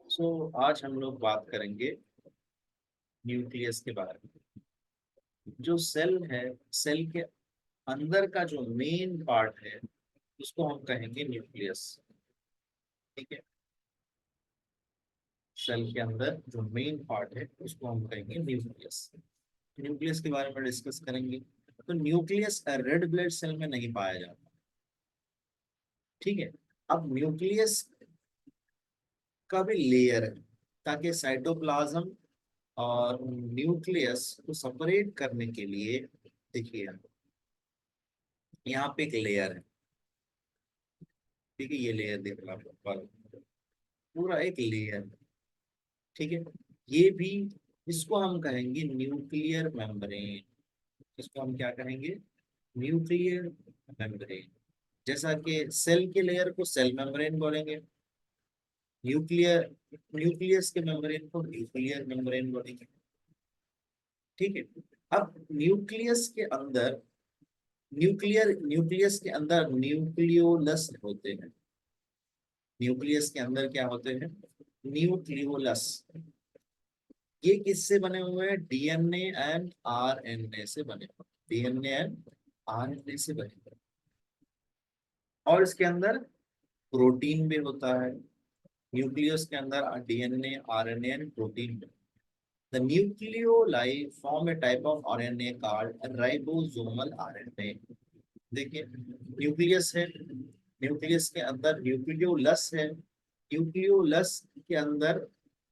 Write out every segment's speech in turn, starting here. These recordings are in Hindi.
आज हम लोग बात करेंगे न्यूक्लियस के बारे में। जो सेल है, सेल के अंदर का जो मेन पार्ट है उसको हम कहेंगे न्यूक्लियस। ठीक है, सेल के अंदर जो मेन पार्ट है उसको हम कहेंगे न्यूक्लियस। न्यूक्लियस के बारे में डिस्कस करेंगे। तो न्यूक्लियस रेड ब्लड सेल में नहीं पाया जाता। ठीक है, अब न्यूक्लियस का भी लेयर है, ताकि साइटोप्लाज्म और न्यूक्लियस को सेपरेट करने के लिए, देखिए यहाँ पे एक लेयर है। ठीक है, ये लेयर देख लो आप ऊपर, पूरा एक लेयर। ठीक है, ये भी, इसको हम कहेंगे न्यूक्लियर मेम्ब्रेन। इसको हम क्या कहेंगे? Nuclear membrane. जैसा कि सेल के लेयर को सेल मेम्ब्रेन बोलेंगे, न्यूक्लियर न्यूक्लियस के मेम्ब्रेन को न्यूक्लियर मेम्ब्रेन बोलेंगे। ठीक है, अब न्यूक्लियस के अंदर न्यूक्लियोलस होते हैं। न्यूक्लियस के अंदर क्या होते हैं? न्यूक्लियोलस। ये किससे बने हुए हैं? डीएनए एंड आरएनए से बने हुए। डीएनए एंड आरएनए से बने हुए। और इसके अंदर प्रोटीन भी होता है। न्यूक्लियस के अंदर DNA, RNA and protein. The nucleoli form A type of RNA called ribosomal RNA. देखिए, न्यूक्लियस है, न्यूक्लियस के अंदर न्यूक्लियोलस है, न्यूक्लियोलस के अंदर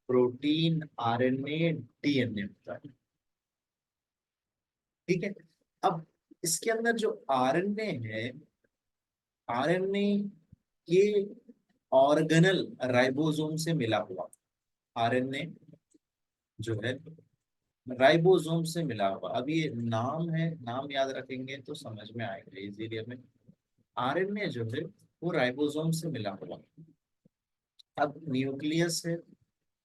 प्रोटीन, आरएनए, डीएनए होता है। ठीक है, अब इसके अंदर जो आरएनए है, आरएनए ये ऑर्गेनल राइबोसोम से मिला हुआ। आरएनए जो है राइबोसोम से मिला हुआ। अब ये नाम है, नाम याद रखेंगे तो समझ में आएगा इजीली हमें। आरएनए जो है वो राइबोसोम से मिला हुआ। अब न्यूक्लियस है,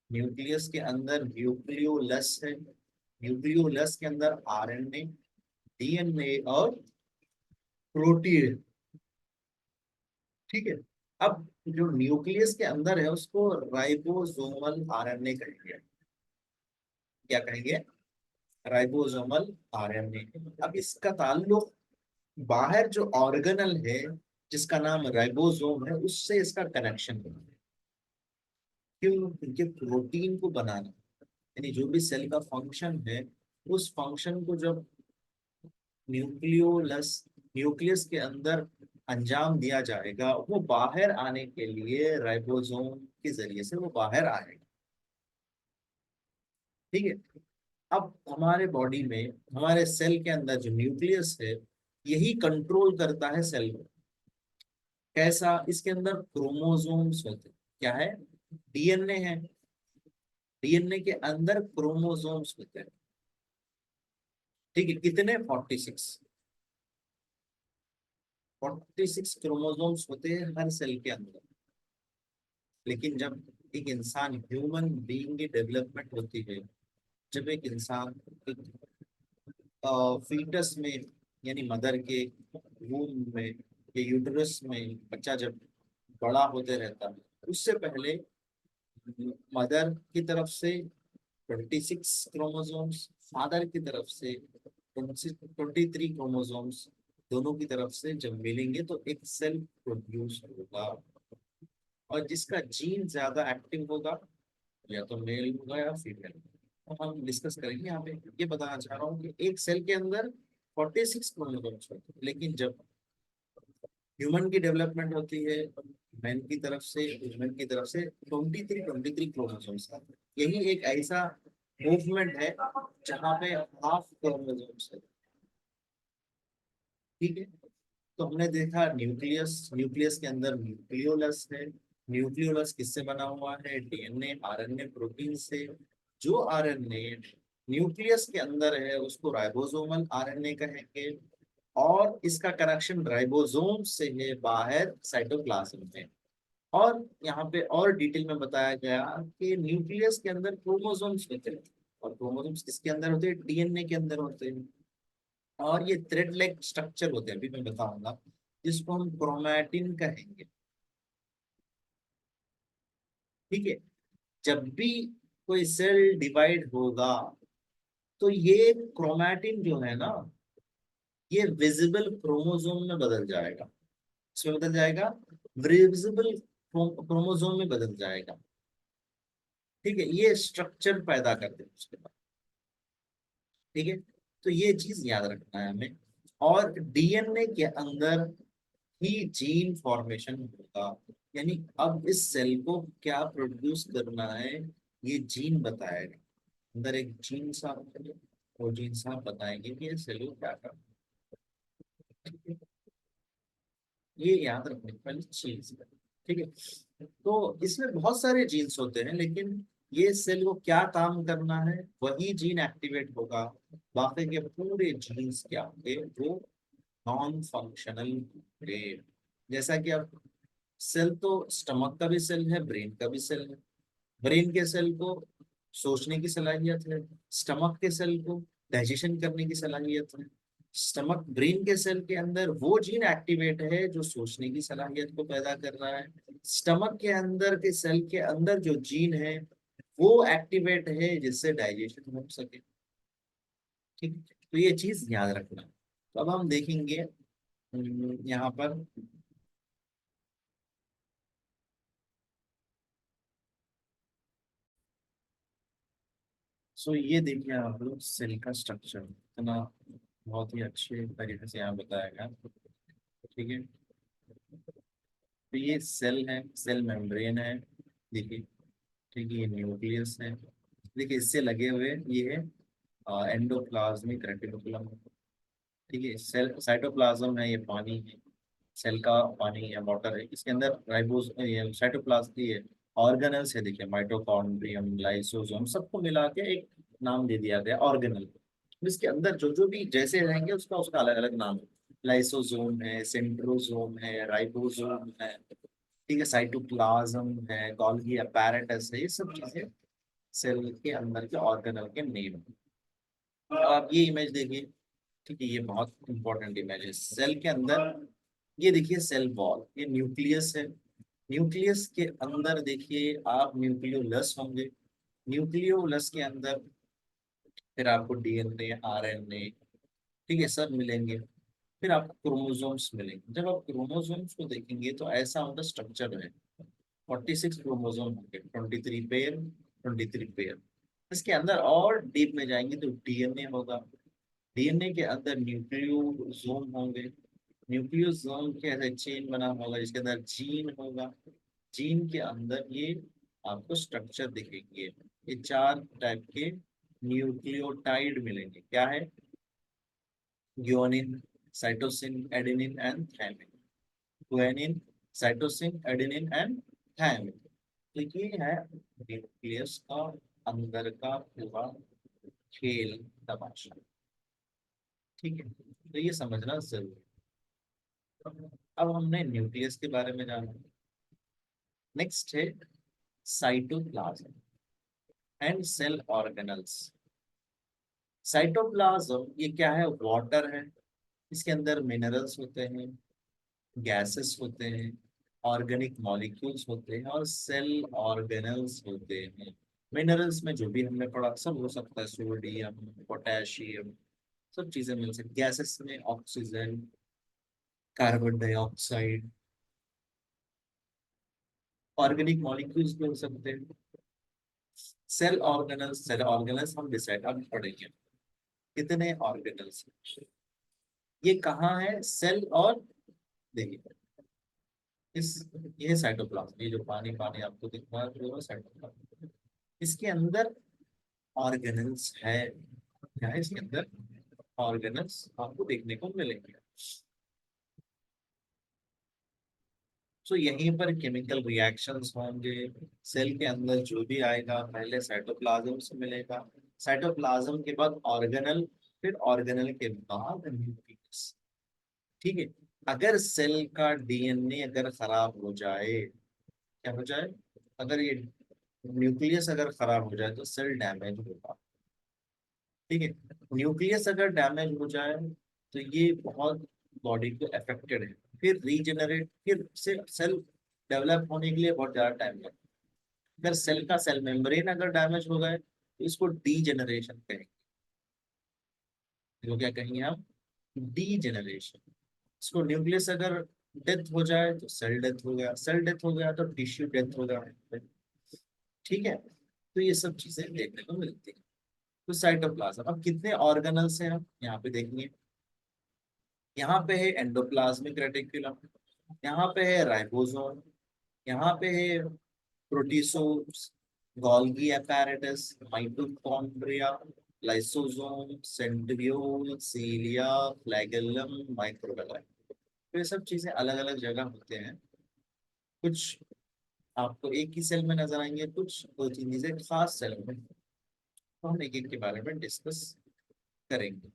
न्यूक्लियस के अंदर न्यूक्लियोलस है, न्यूक्लियोलस के अंदर आरएनए, डीएनए और प्रोटीन। ठीक है, अब जो न्यूक्लियस के अंदर है उसको राइबोसोमल आरएनए कहेंगे। क्या कहेंगे? Ribosomal RNA. अब इसका ताल्लुक बाहर जो ऑर्गेनल है जिसका नाम राइबोसोम है उससे इसका कनेक्शन है। क्यों? क्योंकि प्रोटीन को बनाना, यानी जो भी सेल का फंक्शन है, उस फंक्शन को जब न्यूक्लियोलस न्यूक्लियस के अंदर अंजाम दिया जाएगा, वो बाहर आने के लिए राइबोसोम के जरिए से वो बाहर आएगा। ठीक है, अब हमारे बॉडी में, हमारे सेल के अंदर जो न्यूक्लियस है, यही कंट्रोल करता है सेल को। कैसा? इसके अंदर क्रोमोसोम्स होते हैं। क्या है? डीएनए है, डीएनए के अंदर क्रोमोसोम्स होते हैं। ठीक है, कितने? 46। 46 क्रोमोसोम्स होते हैं हर सेल के अंदर। लेकिन जब एक इंसान, ह्यूमन बीइंग की डेवलपमेंट होती है, जब एक इंसान एक फीटस में, यानी मदर के वूम में या यूटरस में बच्चा जब बड़ा होते रहता है, उससे पहले मदर की तरफ से 26 क्रोमोसोम्स, फादर की तरफ से 23 क्रोमोसोम्स, दोनों की तरफ से जब मिलेंगे तो एक सेल प्रोड्यूस होगा। और जिसका जीन ज्यादा एक्टिव होगा, या तो मेल होगा या फीमेल। तो हम डिस्कस करेंगे यहाँ पे। ये बताना चाह रहा हूँ कि एक सेल के अंदर 46 क्रोमोसोम्स होते हैं, लेकिन जब ह्यूमन की डेवलपमेंट होती है, मैन की तरफ से, ह्यूमन की तरफ से 23 क्रोमोसोम्स आते हैं। यही एक ऐसा मूवमेंट है जहाँ पे हाफ क्रोमोसोम्स है। ठीक है, तो हमने देखा न्यूक्लियस, न्यूक्लियस के अंदर न्यूक्लियोलस है। न्यूक्लियोलस किससे बना हुआ है? डीएनए, आरएनए, प्रोटीन से। जो आरएनए न्यूक्लियस के अंदर है उसको राइबोसोमल आरएनए कहेंगे। और इसका कनेक्शन राइबोसोम से है बाहर साइटोप्लाज्म में। और यहाँ पे और डिटेल में बताया गया कि न्यूक्लियस के अंदर क्रोमोसोम्स होते हैं, और क्रोमोसोम्स किसके अंदर होते हैं? डीएनए के अंदर होते हैं। और ये थ्रेड लाइक स्ट्रक्चर होते हैं, अभी मैं बताऊंगा, जिसको हम क्रोमैटिन कहेंगे। ठीक है, जब भी कोई सेल डिवाइड होगा तो ये क्रोमैटिन जो है ना, ये विजिबल क्रोमोसोम में बदल जाएगा। इसमें बदल जाएगा, विजिबल क्रोमोसोम में बदल जाएगा। ठीक है, ये स्ट्रक्चर पैदा कर दे उसके बाद। ठीक है, तो ये चीज याद रखना है हमें। और डीएनए के अंदर ही जीन फॉर्मेशन होगा, यानी अब इस सेल को क्या प्रोड्यूस करना है ये जीन बताएगा। अंदर एक जीन साहब है, वो जीन साहब बताएंगे कि ये सेल को क्या करना है। ये याद रखने वाली चीज है। ठीक है, तो इसमें बहुत सारे जीन्स होते हैं, लेकिन ये सेल को क्या काम करना है वही जीन एक्टिवेट होगा। बाकी के पूरे जीन्स क्या होंगे, वो नॉन फंक्शनल होंगे। जैसा कि अब सेल तो स्टमक का भी सेल है, ब्रेन का भी सेल है। ब्रेन के सेल को सोचने की सलाहियत है, स्टमक के सेल को डाइजेशन करने की सलाहियत है। स्टमक ब्रेन के सेल के अंदर वो जीन एक्टिवेट है जो सोचने की सलाहियत को पैदा कर रहा है। स्टमक के अंदर के सेल के अंदर जो जीन है वो एक्टिवेट है जिससे डाइजेशन हो सके। ठीक, तो ये चीज याद रखना। तो अब हम देखेंगे यहाँ पर। सो ये देखिए आप लोग सेल का स्ट्रक्चर इतना बहुत ही अच्छे तरीके से यहाँ बताया गया। ठीक है, तो ये सेल है, सेल मेम्ब्रेन है। देखिए, ठीक है, ये न्यूक्लियस है। देखिए, इससे लगे हुए ये है एंडोप्लाज्मिक रेटिकुलम। ठीक है, सेल साइटोप्लाज्म है, ये पानी है। सेल का पानी है, वाटर है। इसके अंदर राइबोस, ये साइटोप्लाज्म, ये ऑर्गेनल्स है। देखिए, माइटोकॉन्ड्रियम, लाइसोसोम, सबको मिला के एक नाम दे दिया गया ऑर्गेनल। इसके अंदर जो जो भी जैसे रहेंगे उसका उसका अलग अलग नाम है। लाइसोसोम है, सेंट्रोसोम है, राइबोसोम है। ठीक है, साइटोप्लाज्म है, गोल्गी अपैरेटस है, ये सब चीजें सेल के अंदर के ऑर्गेनल के नेम। आप ये इमेज देखिए। ठीक है, ये बहुत इंपॉर्टेंट इमेज है सेल के अंदर। ये देखिए सेल वॉल, ये न्यूक्लियस है। न्यूक्लियस के अंदर देखिए आप न्यूक्लियोलस होंगे। न्यूक्लियोलस के अंदर फिर आपको डीएनए, आरएनए, ठीक है, सब मिलेंगे। फिर आपको क्रोमोसोम्स मिलेंगे। जब आप क्रोमोसोम्स को देखेंगे तो ऐसा उनका स्ट्रक्चर है। 46 क्रोमोसोम होंगे, 23 पेयर, 23 पेयर। इसके अंदर और डीप में जाएंगे तो डीएनए होगा। डीएनए के अंदर न्यूक्लियोसोम होंगे। न्यूक्लियोसोम के ऐसे चेन बना होगा जिसके अंदर जीन होगा। जीन के अंदर ये आपको स्ट्रक्चर दिखेंगे। ये चार टाइप के न्यूक्लियोटाइड मिलेंगे। क्या है? Guanine, cytosine, adenine and thymine. Guanine, cytosine, adenine and thymine. तो ये है न्यूक्लियस का अंदर का पूरा खेल तमाशा। ठीक है, तो ये समझना जरूरी है। अब हमने न्यूक्लियस के बारे में जाना। नेक्स्ट है cytoplasm and cell organelles. Cytoplasm ये क्या है? वाटर है। इसके अंदर मिनरल्स होते हैं, गैसेस होते हैं, ऑर्गेनिक मॉलिक्यूल्स होते हैं और सेल ऑर्गेनल्स होते हैं। मिनरल्स में जो भी हमने पढ़ा सब हो सकता है, सोडियम, पोटेशियम, सब चीजें मिल सकती। गैसेस में oxygen, carbon dioxide. Organic molecules भी हो सकते हैं। सेल ऑर्गेनल्स हम डिसाइड अब पढ़ेंगे कितने ऑर्गेनल्स। ये कहाँ है सेल? और देखिए इस, ये साइटोप्लाज्म, ये जो पानी पानी आपको दिख रहा है वो साइटोप्लाज्म। इसके अंदर ऑर्गेनल्स है। क्या है इसके अंदर? ऑर्गेनल्स आपको देखने को मिलेंगे। तो यहीं पर केमिकल रिएक्शंस होंगे। सेल के अंदर जो भी आएगा पहले साइटोप्लाज्म से मिलेगा। साइटोप्लाज्म के बाद ऑर्गेनल, फिर ऑर्गेनल के बाद न्यूक्लियस। ठीक है, अगर सेल का डीएनए अगर खराब हो जाए, क्या हो जाए? अगर ये न्यूक्लियस अगर खराब हो जाए तो सेल डैमेज होगा। ठीक है, न्यूक्लियस अगर डैमेज हो जाए तो ये बहुत बॉडी को अफेक्टेड है। फिर रीजनरेट, फिर से सेल डेवलप होने के लिए बहुत ज्यादा टाइम लगता है। अगर सेल का सेल मेम्ब्रेन अगर डैमेज हो गए तो इसको डीजेनरेशन कहेंगे। तो क्या कहेंगे आप? डीजेनरेशन। इसको न्यूक्लियस अगर डेथ हो जाए तो सेल डेथ हो गया, सेल डेथ हो गया तो टिश्यू डेथ हो गया। ठीक है, तो ये सब चीजें देखने को मिलती है। तो साइटोप्लाज्म, अब कितने ऑर्गेनल्स हैं हम यहाँ पे देखेंगे। यहाँ पे है एंडोप्लाज्मिक रेटिकुलम, यहाँ पे है राइबोसोम, यहाँ पे है proteasomes, Golgi apparatus, mitochondria, lysosome, centriole, cilia, flagellum, microvilli. तो ये सब चीजें अलग अलग जगह होते हैं। कुछ आपको एक ही सेल में नजर आएंगे, कुछ दो तीन चीजें खास सेल में। तो हम एक एक के बारे में डिस्कस करेंगे।